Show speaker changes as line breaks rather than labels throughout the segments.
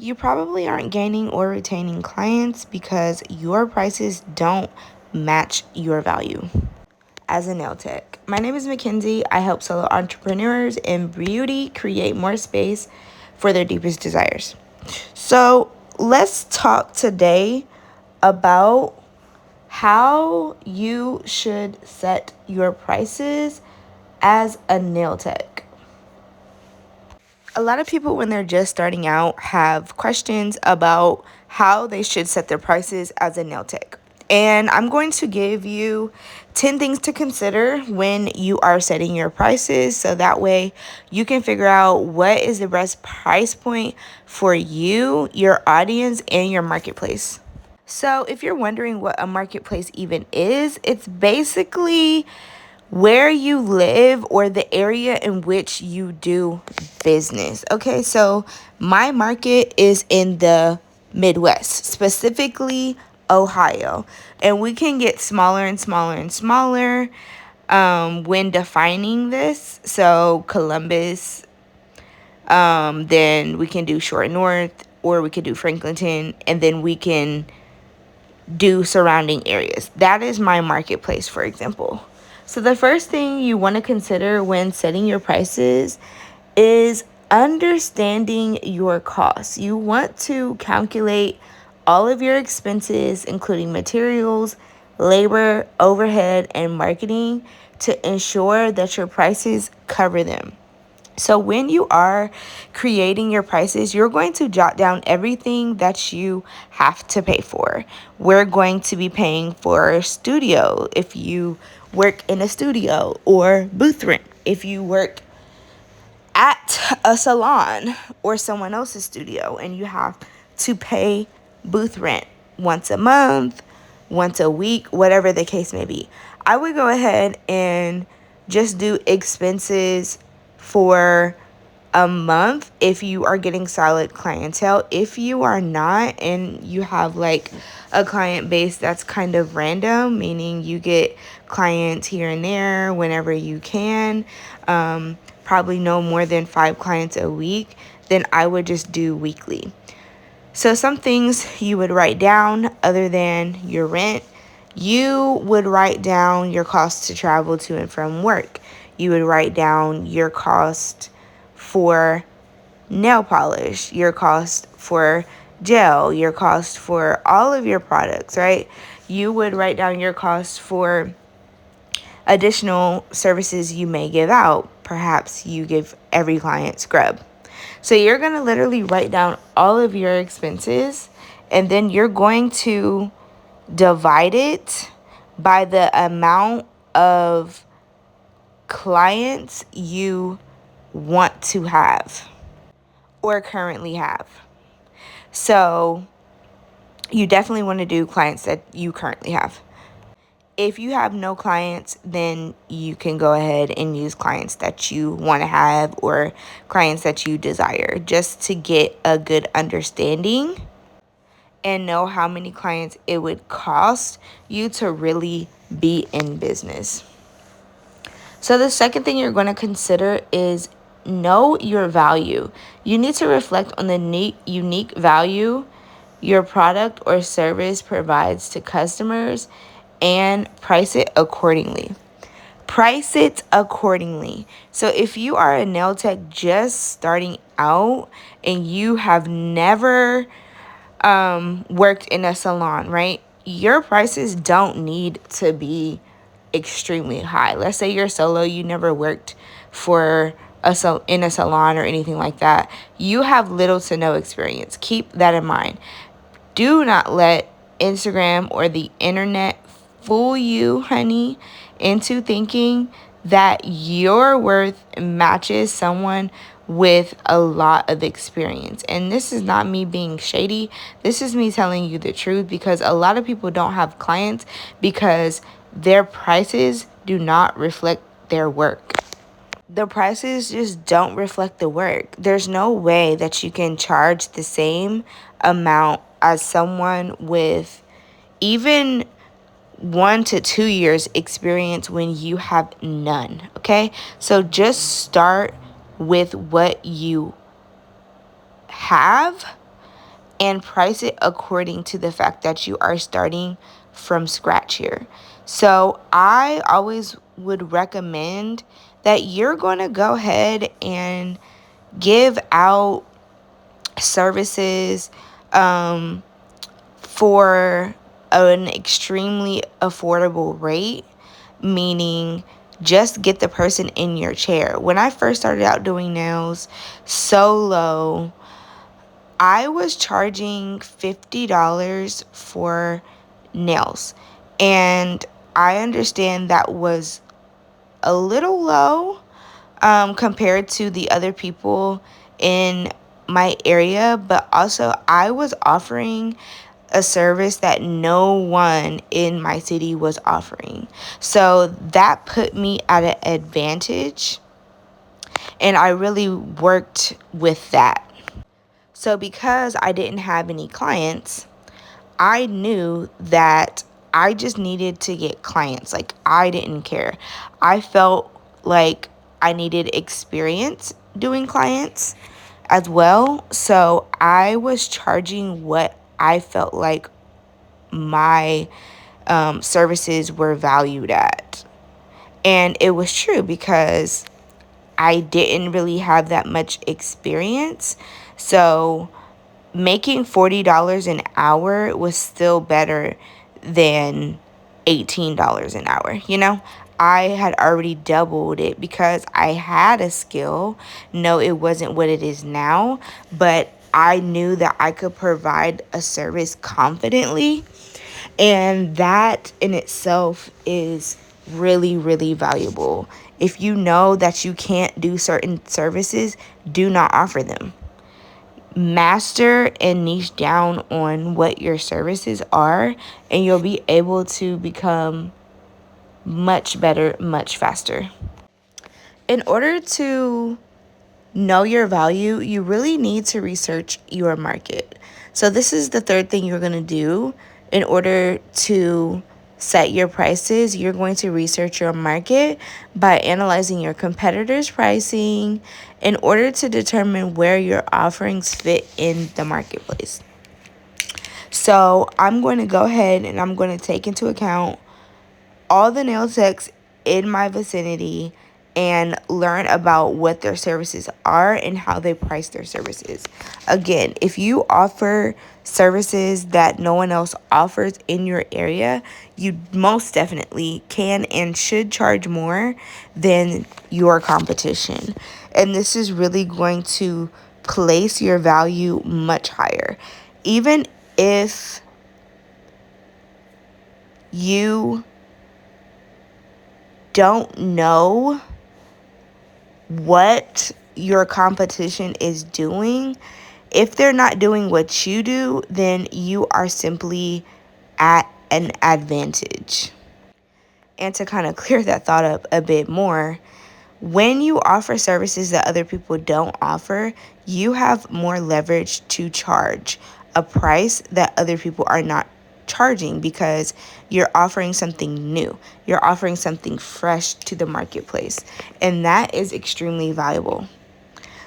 You probably aren't gaining or retaining clients because your prices don't match your value. As a nail tech, my name is Mackenzie. I help solo entrepreneurs in beauty create more space for their deepest desires. So let's talk today about how you should set your prices as a nail tech. A lot of people, when they're just starting out, have questions about how they should set their prices as a nail tech. And I'm going to give you 10 things to consider when you are setting your prices so that way you can figure out what is the best price point for you, your audience, and your marketplace. So, if you're wondering what a marketplace even is, it's basically where you live or the area in which you do business. Okay, so my market is in the Midwest, specifically Ohio, and we can get smaller and smaller and smaller when defining this. So Columbus, then we can do Short North, or we could do Franklinton, and then we can do surrounding areas. That is my marketplace, for example. So the first thing you want to consider when setting your prices is understanding your costs. You want to calculate all of your expenses, including materials, labor, overhead, and marketing, to ensure that your prices cover them. So when you are creating your prices, you're going to jot down everything that you have to pay for. We're going to be paying for a studio if you work in a studio, or booth rent if you work at a salon or someone else's studio, and you have to pay booth rent once a month, once a week, whatever the case may be. I would go ahead and just do expenses for a month if you are getting solid clientele. If you are not, and you have like a client base that's kind of random, meaning you get clients here and there whenever you can, probably no more than 5 clients a week, then I would just do weekly. So some things you would write down other than your rent. You would write down your cost to travel to and from work. You would write down your cost for nail polish, your cost for gel, your cost for all of your products, right? You would write down your cost for additional services you may give out. Perhaps you give every client scrub. So you're going to literally write down all of your expenses, and then you're going to divide it by the amount of clients you want to have or currently have. So you definitely want to do clients that you currently have. If you have no clients, then you can go ahead and use clients that you want to have or clients that you desire, just to get a good understanding and know how many clients it would cost you to really be in business. So the second thing you're going to consider is know your value. You need to reflect on the unique value your product or service provides to customers and price it accordingly. Price it accordingly. So if you are a nail tech just starting out and you have never worked in a salon, right? Your prices don't need to be extremely high. Let's say you're solo, you never worked for in a salon or anything like that. You have little to no experience. Keep that in mind. Do not let Instagram or the internet fool you, honey, into thinking that your worth matches someone with a lot of experience. And this is not me being shady. This is me telling you the truth, because a lot of people don't have clients because their prices do not reflect their work. The prices just don't reflect the work. There's no way that you can charge the same amount as someone with even 1 to 2 years experience when you have none. Okay, so just start with what you have and price it according to the fact that you are starting from scratch here. So I always would recommend that you're going to go ahead and give out services for an extremely affordable rate, meaning just get the person in your chair. When I first started out doing nails solo, I was charging $50 for nails. And I understand that was a little low compared to the other people in my area, but also I was offering a service that no one in my city was offering. So that put me at an advantage, and I really worked with that. So because I didn't have any clients, I knew that I just needed to get clients. Like, I didn't care. I felt like I needed experience doing clients as well. So I was charging what I felt like my services were valued at. And it was true because I didn't really have that much experience. So making $40 an hour was still better than $18 an hour. I had already doubled it because I had a skill. No, it wasn't what it is now, but I knew that I could provide a service confidently, and that in itself is really, really valuable. If you know that you can't do certain services, do not offer them. Master and niche down on what your services are, and you'll be able to become much better, much faster. In order to know your value, you really need to research your market. So this is the third thing you're going to do in order to set your prices. You're going to research your market by analyzing your competitors' pricing in order to determine where your offerings fit in the marketplace. So I'm going to go ahead and I'm going to take into account all the nail techs in my vicinity and learn about what their services are and how they price their services. Again, if you offer services that no one else offers in your area, you most definitely can and should charge more than your competition. And this is really going to place your value much higher. Even if you don't know what your competition is doing, if they're not doing what you do, then you are simply at an advantage. And to kind of clear that thought up a bit more, when you offer services that other people don't offer, you have more leverage to charge a price that other people are not charging because you're offering something new. You're offering something fresh to the marketplace, and that is extremely valuable.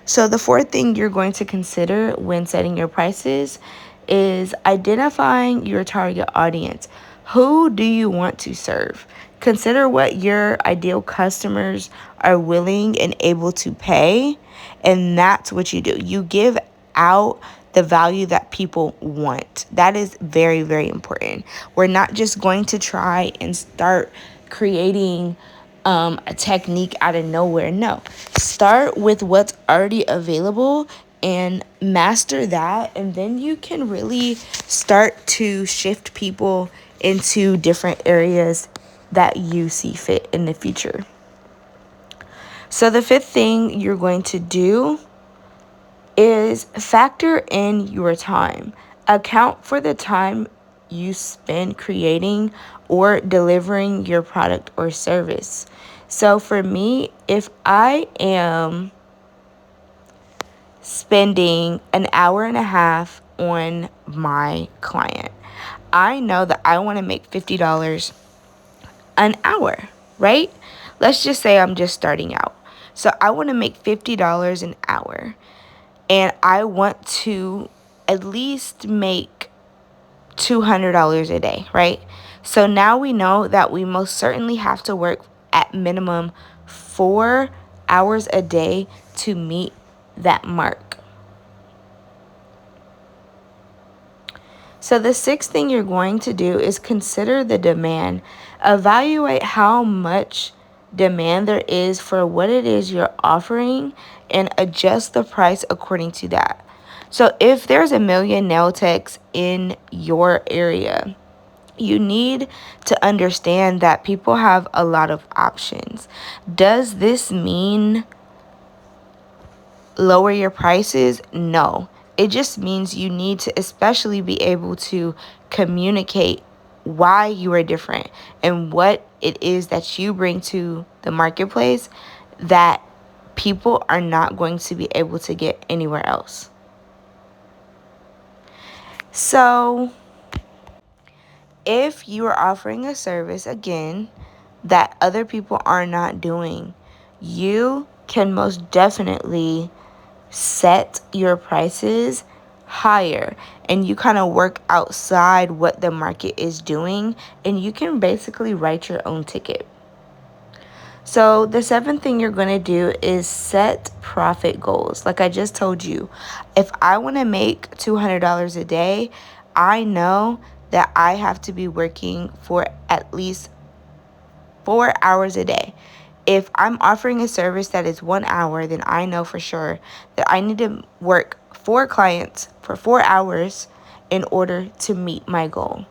So the fourth thing you're going to consider when setting your prices is identifying your target audience. Who do you want to serve? Consider what your ideal customers are willing and able to pay, and that's what you do. You give out the value that people want. That is very, very important. We're not just going to try and start creating a technique out of nowhere. No, start with what's already available and master that, and then you can really start to shift people into different areas that you see fit in the future. So the fifth thing you're going to do is factor in your time. Account for the time you spend creating or delivering your product or service. So for me, if I am spending an hour and a half on my client, I know that I want to make $50 an hour, right? Let's just say I'm just starting out. So I want to make $50 an hour, and I want to at least make $200 a day, right? So now we know that we most certainly have to work at minimum 4 hours a day to meet that mark. So the sixth thing you're going to do is consider the demand. Evaluate how much demand there is for what it is you're offering and adjust the price according to that. So if there's a million nail techs in your area, you need to understand that people have a lot of options. Does this mean lower your prices? No. It just means you need to especially be able to communicate why you are different and what it is that you bring to the marketplace that people are not going to be able to get anywhere else. So, if you are offering a service, again, that other people are not doing, you can most definitely set your prices higher, and you kind of work outside what the market is doing, and you can basically write your own ticket. So the seventh thing you're going to do is set profit goals. Like I just told you, if I want to make $200 a day, I know that I have to be working for at least 4 hours a day. If I'm offering a service that is 1 hour, then I know for sure that I need to work 4 clients for 4 hours in order to meet my goal.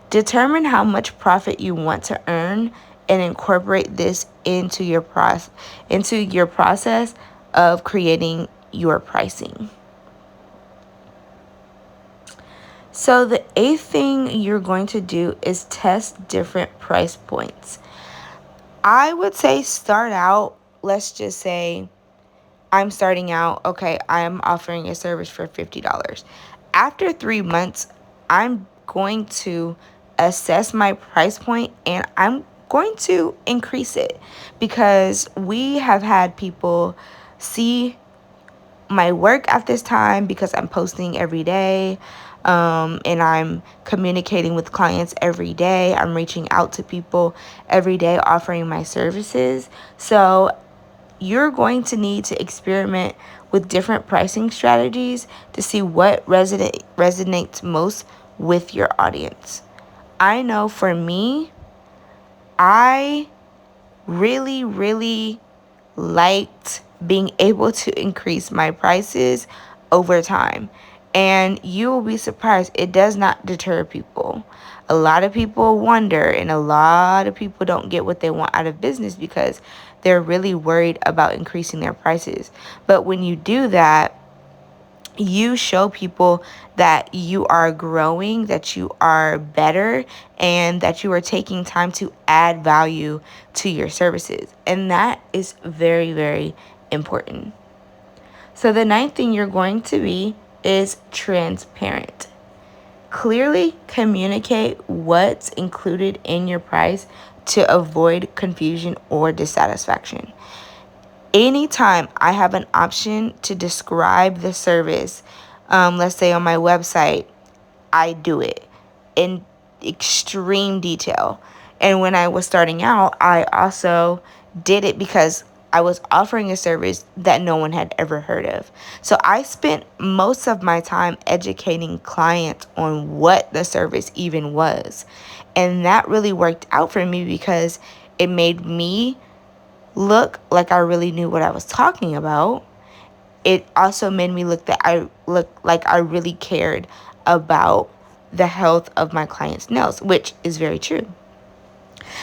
Determine how much profit you want to earn and incorporate this into your process of creating your pricing. So the eighth thing you're going to do is test different price points. I would say start out, let's just say I'm starting out, okay, I'm offering a service for $50. After 3 months, I'm going to assess my price point and I'm going to increase it, because we have had people see my work at this time because I'm posting every day, and I'm communicating with clients every day. I'm reaching out to people every day offering my services. So you're going to need to experiment with different pricing strategies to see what resonates most with your audience. I know for me, I really liked being able to increase my prices over time. And you will be surprised, it does not deter people. A lot of people wonder, and a lot of people don't get what they want out of business because they're really worried about increasing their prices. But when you do that, you show people that you are growing, that you are better, and that you are taking time to add value to your services. And that is very important. So the ninth thing you're going to be is transparent. Clearly communicate what's included in your price to avoid confusion or dissatisfaction. Anytime I have an option to describe the service, let's say on my website, I do it in extreme detail. And when I was starting out, I also did it because I was offering a service that no one had ever heard of. So I spent most of my time educating clients on what the service even was. And that really worked out for me because it made me look like I really knew what I was talking about. It also made me look like I really cared about the health of my clients' nails, which is very true.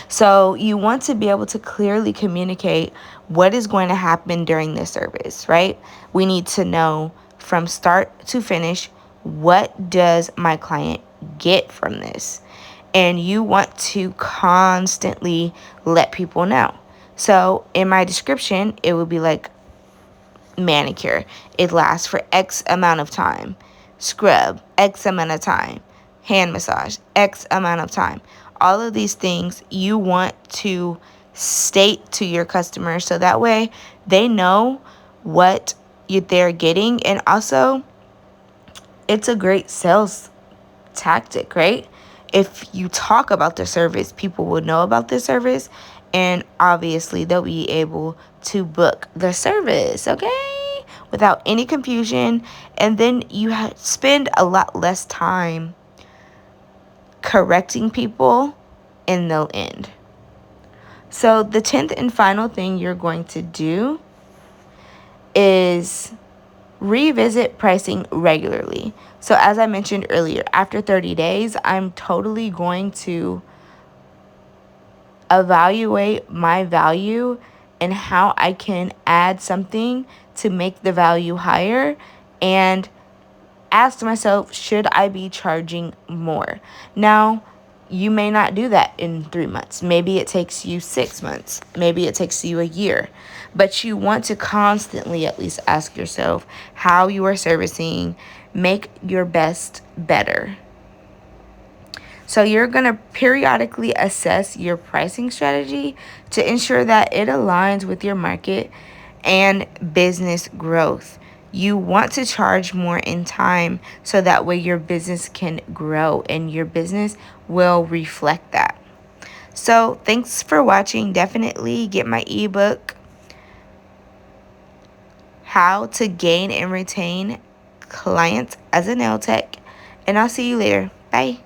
So you want to be able to clearly communicate what is going to happen during this service, right? We need to know from start to finish, what does my client get from this? And you want to constantly let people know. So in my description, it would be like manicure. It lasts for X amount of time. Scrub, X amount of time. Hand massage, X amount of time. All of these things you want to state to your customers so that way they know what they're getting. And also, it's a great sales tactic, right? If you talk about the service, people will know about the service, and obviously they'll be able to book the service, okay? Without any confusion. And then you spend a lot less time correcting people, and they'll end. So the 10th and final thing you're going to do is revisit pricing regularly. So as I mentioned earlier, after 30 days, I'm totally going to evaluate my value and how I can add something to make the value higher, and ask myself, should I be charging more? Now, you may not do that in 3 months. Maybe it takes you 6 months. Maybe it takes you a year. But you want to constantly at least ask yourself how you are servicing, make your best better. So you're going to periodically assess your pricing strategy to ensure that it aligns with your market and business growth. You want to charge more in time so that way your business can grow and your business will reflect that. So thanks for watching. Definitely get my ebook, How to Gain and Retain Clients as a Nail Tech. And I'll see you later. Bye.